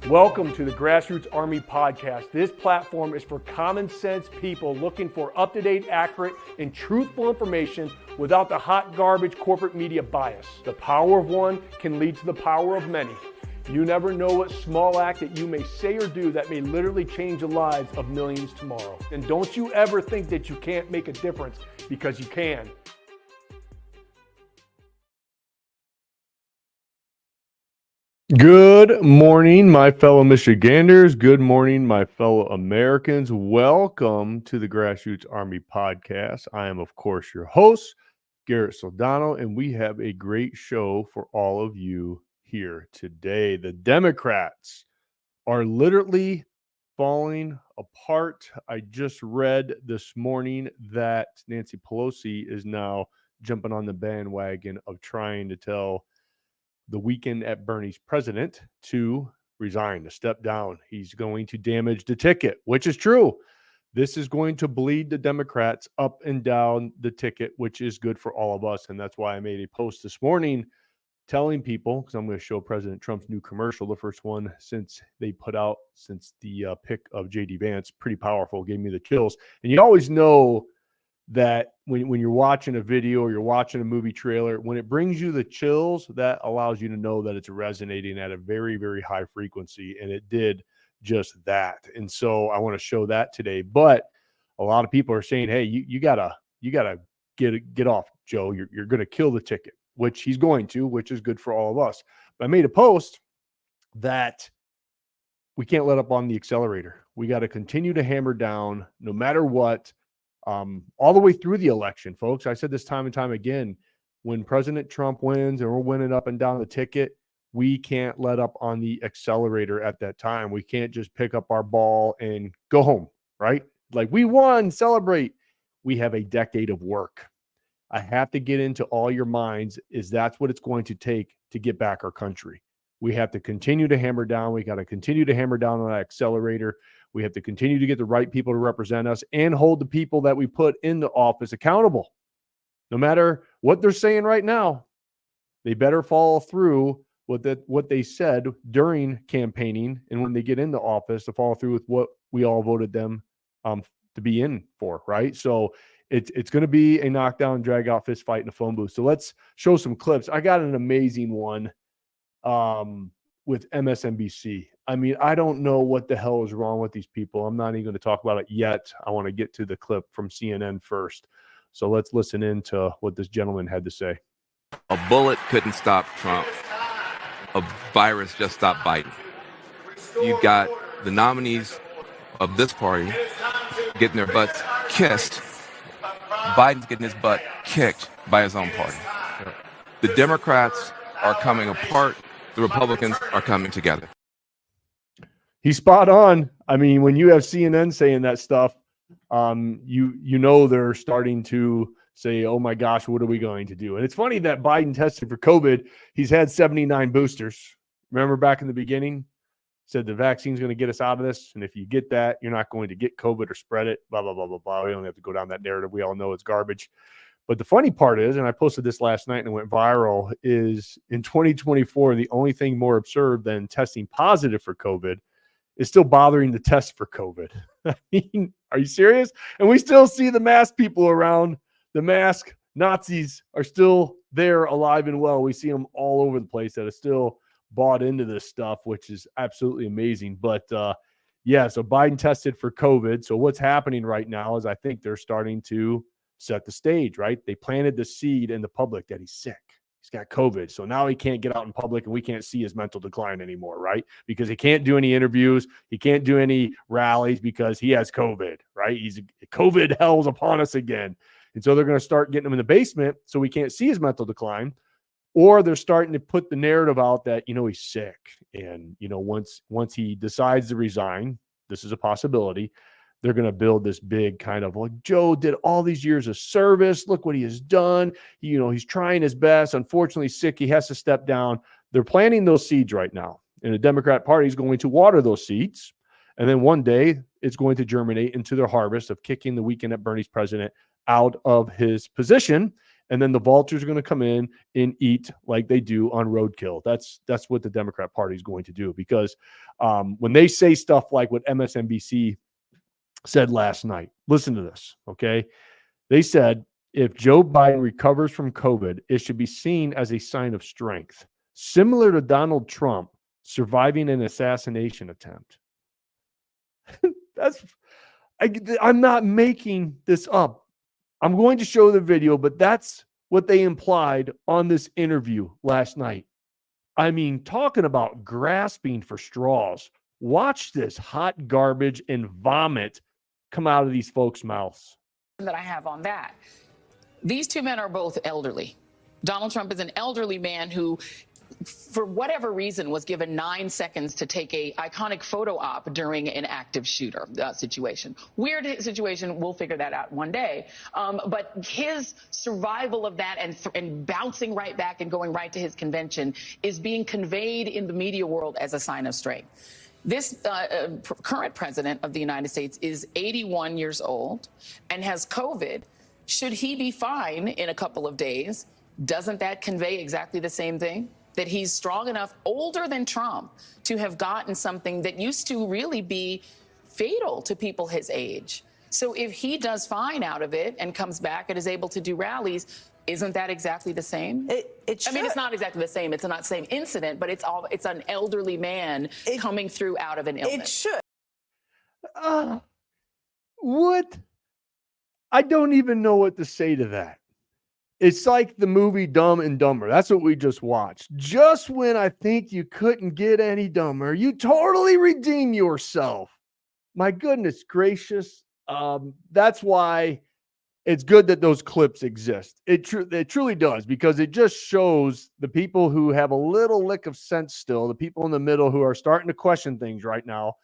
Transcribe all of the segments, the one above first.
Welcome to the Grassroots Army podcast. This platform is for common sense people looking for up-to-date, accurate, and truthful information without the hot garbage corporate media bias. The power of one can lead to the power of many. You never know what small act that you may say or do that may literally change the lives of millions tomorrow. And don't you ever think that you can't make a difference, because you can. Good morning, my fellow Michiganders. Good morning, my fellow Americans. Welcome to the Grassroots Army podcast. I am, of course, your host, Garrett Soldano, and we have a great show for all of you here today. The Democrats are literally falling apart. I just read this morning that Nancy Pelosi is now jumping on the bandwagon of trying to tell the Weekend at Bernie's president to resign, to step down. He's going to damage the ticket, which is true. This is going to bleed the Democrats up and down the ticket, which is good for all of us. And that's why I made a post this morning telling people, because I'm going to show President Trump's new commercial, the first one since they put out, since the pick of J.D. Vance, pretty powerful, gave me the chills. And you always know that when you're watching a video or you're watching a movie trailer, when it brings you the chills, that allows you to know that it's resonating at a very, very high frequency. And it did just that. And so I want to show that today. But a lot of people are saying, hey, you gotta get off, Joe. You're going to kill the ticket, which he's going to, which is good for all of us. But I made a post that we can't let up on the accelerator. We got to continue to hammer down no matter what. All the way through the election, folks. I said this time and time again, when President Trump wins and we're winning up and down the ticket, we can't let up on the accelerator at that time. We can't just pick up our ball and go home, right? Like, we won, celebrate. We have a decade of work. I have to get into all your minds is that's what it's going to take to get back our country. We have to continue to hammer down. We got to continue to hammer down on that accelerator. We have to continue to get the right people to represent us and hold the people that we put in the office accountable. No matter what they're saying right now, they better follow through with what they said during campaigning, and when they get into office, to follow through with what we all voted them to be in for, right? So it's going to be a knockdown, drag out fist fight in a phone booth. So let's show some clips. I got an amazing one with MSNBC. I mean, I don't know what the hell is wrong with these people. I'm not even going to talk about it yet. I want to get to the clip from CNN first. So let's listen in to what this gentleman had to say. A bullet couldn't stop Trump. A virus just stopped Biden. You've got the nominees of this party getting their butts kissed. Biden's getting his butt kicked by his own party. The Democrats are coming apart. The Republicans are coming together. He's spot on. I mean, when you have CNN saying that stuff, you know they're starting to say, oh my gosh, what are we going to do? And it's funny that Biden tested for COVID. He's had 79 boosters. Remember back in the beginning, said the vaccine's going to get us out of this. And if you get that, you're not going to get COVID or spread it, blah, blah, blah, blah, blah. We don't have to go down that narrative. We all know it's garbage. But the funny part is, and I posted this last night and it went viral, is in 2024, the only thing more absurd than testing positive for COVID is still bothering to test for COVID. I mean, are you serious? And we still see the mask people around. The mask Nazis are still there, alive and well. We see them all over the place that are still bought into this stuff, which is absolutely amazing. But yeah, so Biden tested for COVID. So what's happening right now is I think they're starting to set the stage, right? They planted the seed in the public that he's sick. He's got COVID. So now he can't get out in public and we can't see his mental decline anymore, right? Because he can't do any interviews. He can't do any rallies because he has COVID, right? COVID hell's upon us again. And so they're going to start getting him in the basement so we can't see his mental decline. Or they're starting to put the narrative out that, he's sick. And, once he decides to resign, this is a possibility, they're going to build this big kind of like, Joe did all these years of service. Look what he has done. He's trying his best. Unfortunately, sick. He has to step down. They're planting those seeds right now. And the Democrat Party is going to water those seeds. And then one day it's going to germinate into their harvest of kicking the Weekend at Bernie's president out of his position. And then the vultures are going to come in and eat like they do on roadkill. That's what the Democrat Party is going to do, because when they say stuff like what MSNBC said last night, listen to this, okay? They said, if Joe Biden recovers from COVID, it should be seen as a sign of strength, similar to Donald Trump surviving an assassination attempt. I'm not making this up. I'm going to show the video, but that's what they implied on this interview last night. I mean, talking about grasping for straws. Watch this hot garbage and vomit come out of these folks' mouths. That I have on that. These two men are both elderly. Donald Trump is an elderly man who, for whatever reason, was given 9 seconds to take a iconic photo op during an active shooter situation. Weird situation. We'll figure that out one day. But his survival of that and bouncing right back and going right to his convention is being conveyed in the media world as a sign of strength. This current president of the United States is 81 years old and has COVID. Should he be fine in a couple of days, doesn't that convey exactly the same thing? That he's strong enough, older than Trump, to have gotten something that used to really be fatal to people his age. So if he does fine out of it and comes back and is able to do rallies, isn't that exactly the same? I mean, it's not exactly the same. It's not the same incident, but it's an elderly man coming through out of an illness. It should. What? I don't even know what to say to that. It's like the movie Dumb and Dumber. That's what we just watched. Just when I think you couldn't get any dumber, you totally redeem yourself. My goodness gracious. That's why it's good that those clips exist. It truly does, because it just shows the people who have a little lick of sense still, the people in the middle who are starting to question things right now,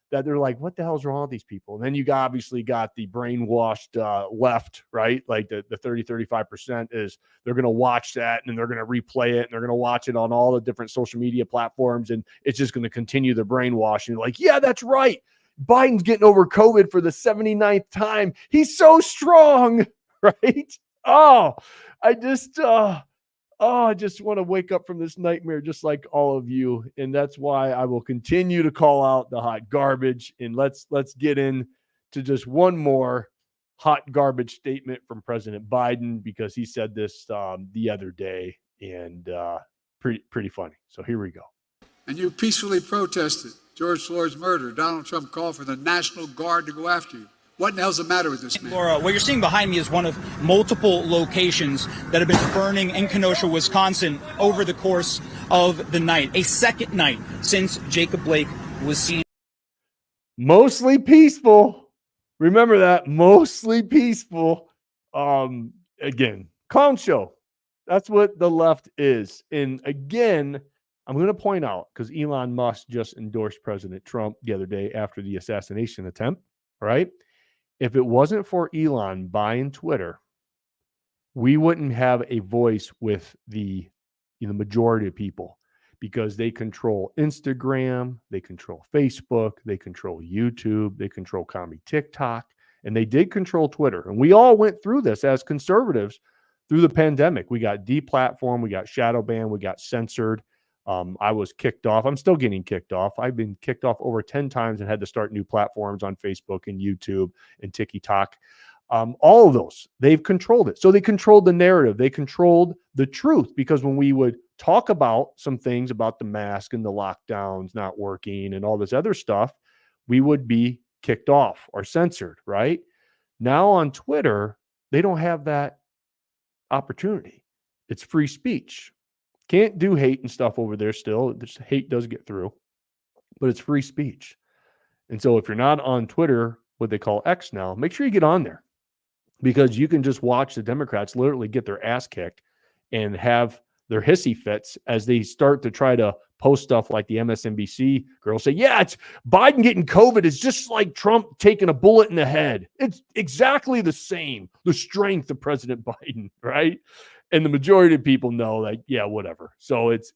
that they're like, what the hell's wrong with these people? And then you obviously got the brainwashed left, right? Like the 30-35% is they're going to watch that and they're going to replay it and they're going to watch it on all the different social media platforms. And it's just going to continue the brainwashing. Like, yeah, that's right. Biden's getting over COVID for the 79th time. He's so strong, right? I just want to wake up from this nightmare just like all of you. And that's why I will continue to call out the hot garbage. And let's get in to just one more hot garbage statement from President Biden, because he said this the other day, and pretty funny. So here we go. And you peacefully protested George Floyd's murder. Donald Trump called for the National Guard to go after you. What in the hell's the matter with this man? Laura, what you're seeing behind me is one of multiple locations that have been burning in Kenosha, Wisconsin over the course of the night. A second night since Jacob Blake was seen. Mostly peaceful. Remember that. Mostly peaceful. Again, clown show. That's what the left is. And again, I'm going to point out, because Elon Musk just endorsed President Trump the other day after the assassination attempt, right? If it wasn't for Elon buying Twitter, we wouldn't have a voice with the majority of people, because they control Instagram, they control Facebook, they control YouTube, they control Comedy TikTok, and they did control Twitter. And we all went through this as conservatives through the pandemic. We got deplatformed, we got shadow banned, we got censored. I was kicked off. I'm still getting kicked off. I've been kicked off over 10 times and had to start new platforms on Facebook and YouTube and TikTok. All of those, they've controlled it. So they controlled the narrative. They controlled the truth, because when we would talk about some things about the mask and the lockdowns not working and all this other stuff, we would be kicked off or censored, right? Now on Twitter, they don't have that opportunity. It's free speech. Can't do hate and stuff over there still. This hate does get through, but it's free speech. And so if you're not on Twitter, what they call X now, make sure you get on there, because you can just watch the Democrats literally get their ass kicked and have their hissy fits as they start to try to post stuff like the MSNBC girls say, yeah, it's Biden getting COVID is just like Trump taking a bullet in the head. It's exactly the same, the strength of President Biden, right? And the majority of people know, like, yeah, whatever. So it's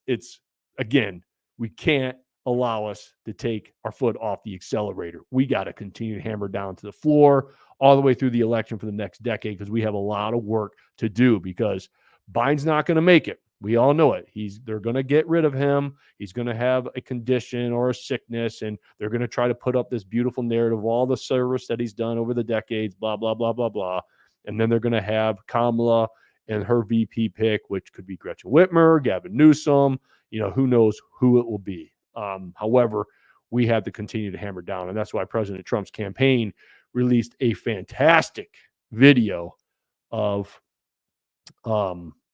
again, we can't allow us to take our foot off the accelerator. We got to continue to hammer down to the floor all the way through the election for the next decade, because we have a lot of work to do, because Biden's not going to make it. We all know it. They're going to get rid of him. He's going to have a condition or a sickness, and they're going to try to put up this beautiful narrative of all the service that he's done over the decades, blah, blah, blah, blah, blah. And then they're going to have Kamala and her VP pick, which could be Gretchen Whitmer, Gavin Newsom, who knows who it will be. However, we have to continue to hammer down. And that's why President Trump's campaign released a fantastic video of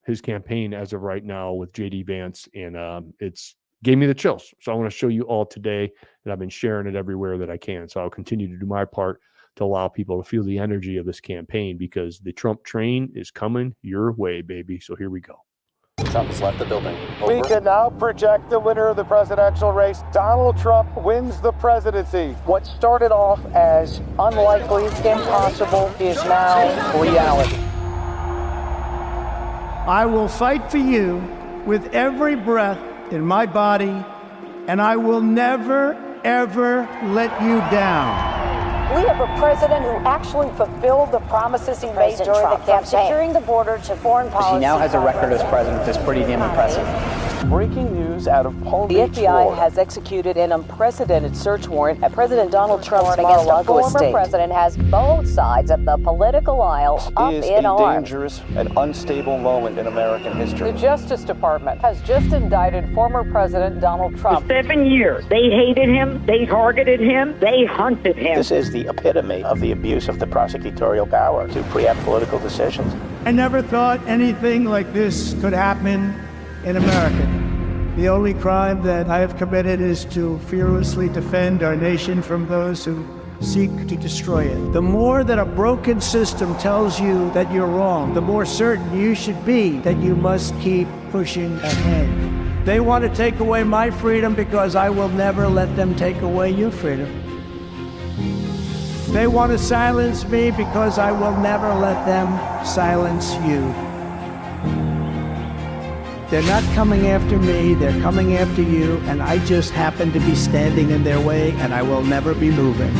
his campaign as of right now with JD Vance. And it's gave me the chills. So I want to show you all today, and I've been sharing it everywhere that I can. So I'll continue to do my part to allow people to feel the energy of this campaign, because the Trump train is coming your way, baby. So here we go. Trump has left the building. We can now project the winner of the presidential race. Donald Trump wins the presidency. What started off as unlikely, impossible, is now reality. I will fight for you with every breath in my body, and I will never, ever let you down. We have a president who actually fulfilled the promises he made during the campaign. Securing the border to foreign policy. He now has a record as president that's pretty damn impressive. Breaking news out of Palm The Beach, FBI Florida. has executed an unprecedented search warrant at President Donald Trump's Mar-a-Lago against a former president has both sides of the political aisle up Is in a arms. dangerous and unstable moment in American history. The Justice Department has just indicted former President Donald Trump. For 7 years, they hated him, they targeted him, they hunted him. This is the epitome of the abuse of the prosecutorial power to preempt political decisions. I never thought anything like this could happen in America. The only crime that I have committed is to fearlessly defend our nation from those who seek to destroy it. The more that a broken system tells you that you're wrong, the more certain you should be that you must keep pushing ahead. They want to take away my freedom because I will never let them take away your freedom. They want to silence me because I will never let them silence you. They're not coming after me, they're coming after you, and I just happen to be standing in their way, and I will never be moving.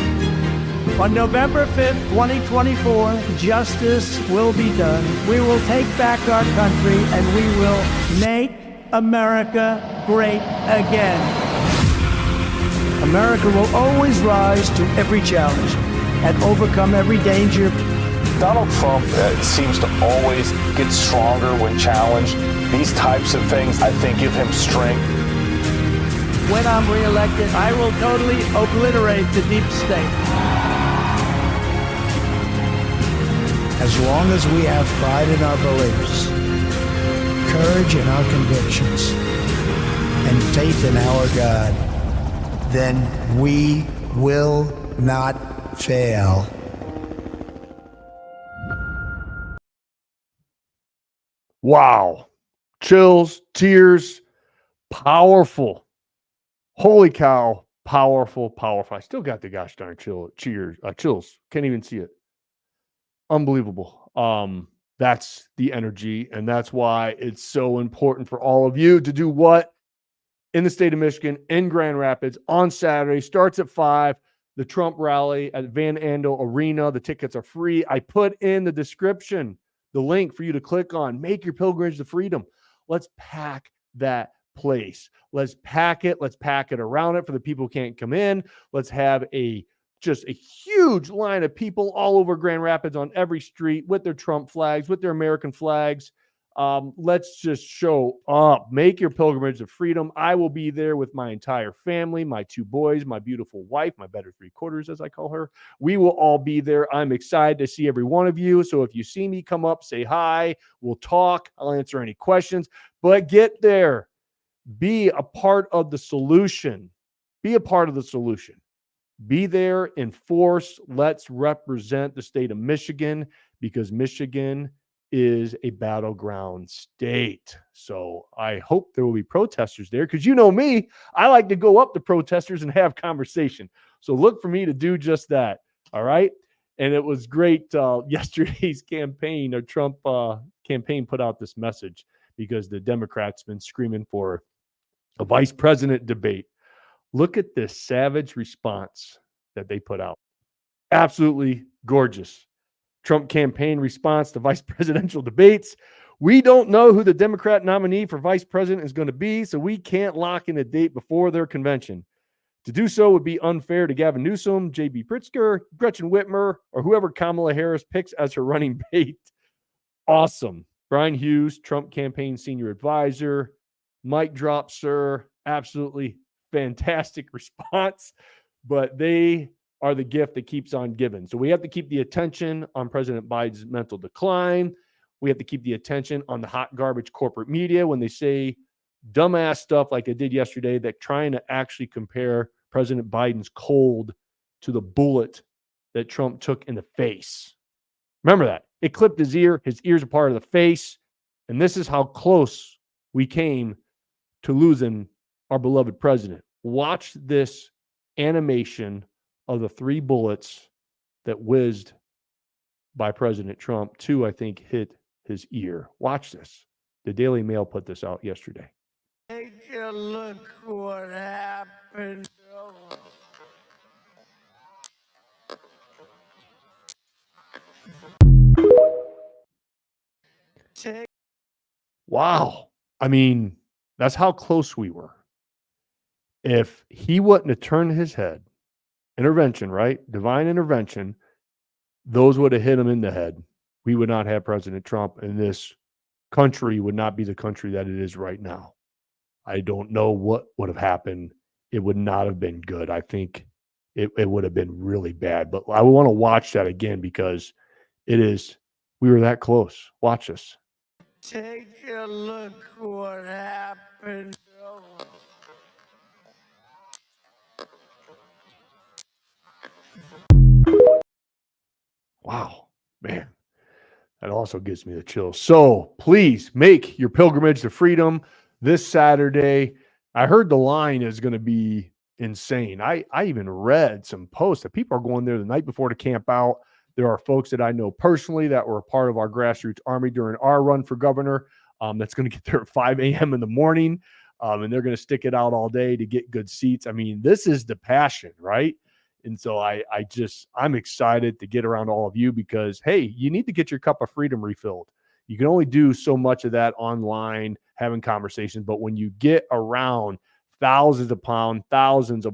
On November 5th, 2024, justice will be done. We will take back our country, and we will make America great again. America will always rise to every challenge and overcome every danger. Donald Trump seems to always get stronger when challenged. These types of things, I think, give him strength. When I'm reelected, I will totally obliterate the deep state. As long as we have pride in our beliefs, courage in our convictions, and faith in our God, then we will not fail. Wow. Chills, tears, powerful. Holy cow, powerful, powerful. I still got the gosh darn chills. Can't even see it. Unbelievable. That's the energy, and that's why it's so important for all of you to do what? In the state of Michigan, in Grand Rapids, on Saturday. Starts at 5. The Trump rally at Van Andel Arena. The tickets are free. I put in the description the link for you to click on. Make your pilgrimage to freedom. Let's pack that place. Let's pack it. Let's pack it around it for the people who can't come in. Let's have just a huge line of people all over Grand Rapids on every street with their Trump flags, with their American flags. Let's just show up. Make your pilgrimage to freedom. I will be there with my entire family, my 2 boys, my beautiful wife, my better 3/4, as I call her. We will all be there. I'm excited to see every one of you. So if you see me, come up, say hi. We'll talk. I'll answer any questions. But get there. Be a part of the solution. Be a part of the solution. Be there in force. Let's represent the state of Michigan, because Michigan is a battleground state. So I hope there will be protesters there, because you know me, I like to go up to protesters and have conversation. So look for me to do just that. All right. And it was great. Yesterday's campaign, or Trump campaign, put out this message, because the Democrats been screaming for a vice president debate. look at this savage response that they put out. Absolutely gorgeous. Trump campaign response to vice presidential debates. We don't know who the Democrat nominee for vice president is going to be, so we can't lock in a date before their convention. To do so would be unfair to Gavin Newsom, J.B. Pritzker, Gretchen Whitmer, or whoever Kamala Harris picks as her running mate. Awesome. Brian Hughes, Trump campaign senior advisor. Mic drop, sir. Absolutely fantastic response. But they are the gift that keeps on giving. So we have to keep the attention on President Biden's mental decline. We have to keep the attention on the hot garbage corporate media when they say dumbass stuff like they did yesterday, that trying to actually compare President Biden's cold to the bullet that Trump took in the face. Remember that. It clipped his ear. His ear's a part of the face. And this is how close we came to losing our beloved president. Watch this animation of the 3 bullets that whizzed by President Trump. 2, I think, hit his ear. Watch this. The Daily Mail put this out yesterday. Take a look what happened. Wow. I mean, that's how close we were. If he wouldn't have turned his head, intervention, right? Divine intervention, those would have hit him in the head. We would not have President Trump, and this country would not be the country that it is right now. I don't know what would have happened. It would not have been good. I think it would have been really bad. But I want to watch that again because we were that close. Watch this. Take a look what happened. Wow, man, that also gives me the chills. So please make your pilgrimage to freedom this Saturday. I heard the line is going to be insane. I even read some posts that people are going there the night before to camp out. There are folks that I know personally that were a part of our Grassroots Army during our run for governor that's going to get there at 5 a.m. in the morning, and they're going to stick it out all day to get good seats. I mean, this is the passion, right? And so I'm excited to get around all of you because, hey, you need to get your cup of freedom refilled. You can only do so much of that online, having conversations. But when you get around thousands of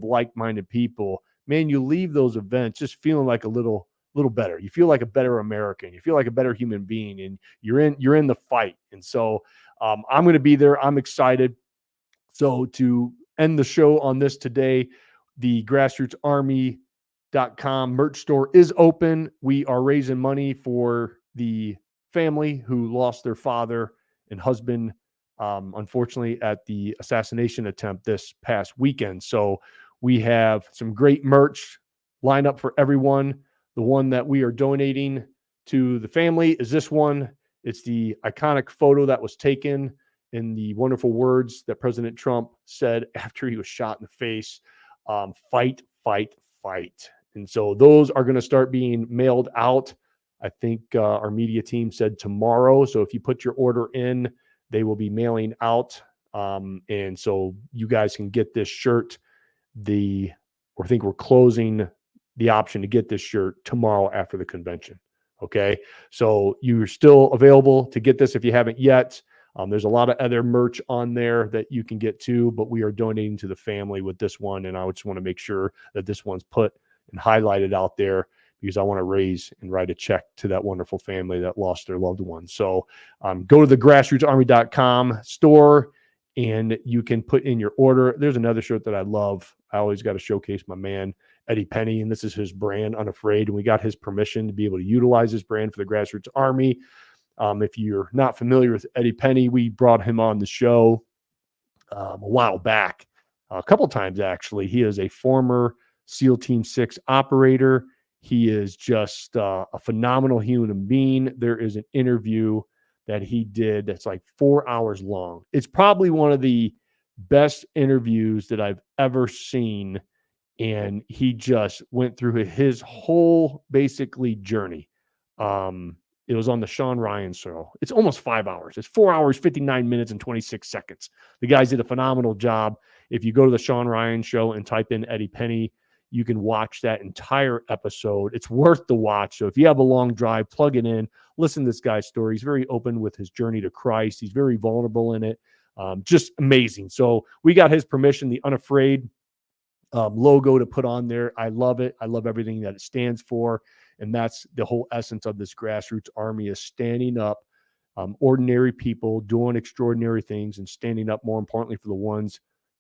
like-minded people, man, you leave those events just feeling like a little better. You feel like a better American. You feel like a better human being, and you're in the fight. And so I'm going to be there. I'm excited. So to end the show on this today, the grassrootsarmy.com merch store is open. We are raising money for the family who lost their father and husband, unfortunately, at the assassination attempt this past weekend. So we have some great merch lined up for everyone. The one that we are donating to the family is this one. It's the iconic photo that was taken in the wonderful words that President Trump said after he was shot in the face. Fight, fight, fight. And so those are going to start being mailed out. I think our media team said tomorrow. So if you put your order in, they will be mailing out. And so you guys can get this shirt. I think we're closing the option to get this shirt tomorrow after the convention. Okay. So you're still available to get this if you haven't yet. There's a lot of other merch on there that you can get too, but we are donating to the family with this one. And I just want to make sure that this one's put and highlighted out there because I want to raise and write a check to that wonderful family that lost their loved one. So go to the grassrootsarmy.com store and you can put in your order. There's another shirt that I love. I always got to showcase my man, Eddie Penny, and this is his brand, Unafraid. And we got his permission to be able to utilize his brand for the Grassroots Army. If you're not familiar with Eddie Penny, we brought him on the show a while back, a couple times actually. He is a former SEAL Team 6 operator. He is just a phenomenal human being. There is an interview that he did that's like 4 hours long. It's probably one of the best interviews that I've ever seen. And he just went through his whole basically journey. It was on the Sean Ryan show. It's almost 5 hours. It's 4 hours, 59 minutes, and 26 seconds. The guys did a phenomenal job. If you go to the Sean Ryan show and type in Eddie Penny, you can watch that entire episode. It's worth the watch. So if you have a long drive, plug it in, listen to this guy's story. He's very open with his journey to Christ. He's very vulnerable in it. Just amazing. So we got his permission, the Unafraid logo to put on there. I love it. I love everything that it stands for. And that's the whole essence of this Grassroots Army, is standing up, ordinary people doing extraordinary things, and standing up, more importantly, for the ones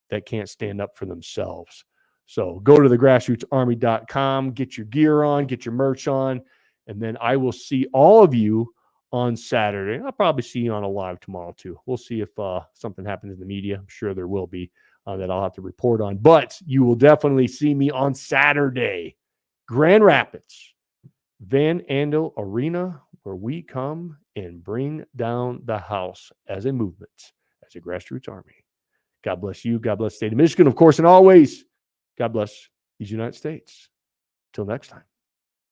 that can't stand up for themselves. So go to thegrassrootsarmy.com, get your gear on, get your merch on, and then I will see all of you on Saturday. I'll probably see you on a live tomorrow too. We'll see if something happens in the media. I'm sure there will be that I'll have to report on. But you will definitely see me on Saturday, Grand Rapids, Van Andel Arena, where we come and bring down the house as a movement, as a Grassroots Army. God bless you. God bless the state of Michigan, of course, and always. God bless these United States. Till next time.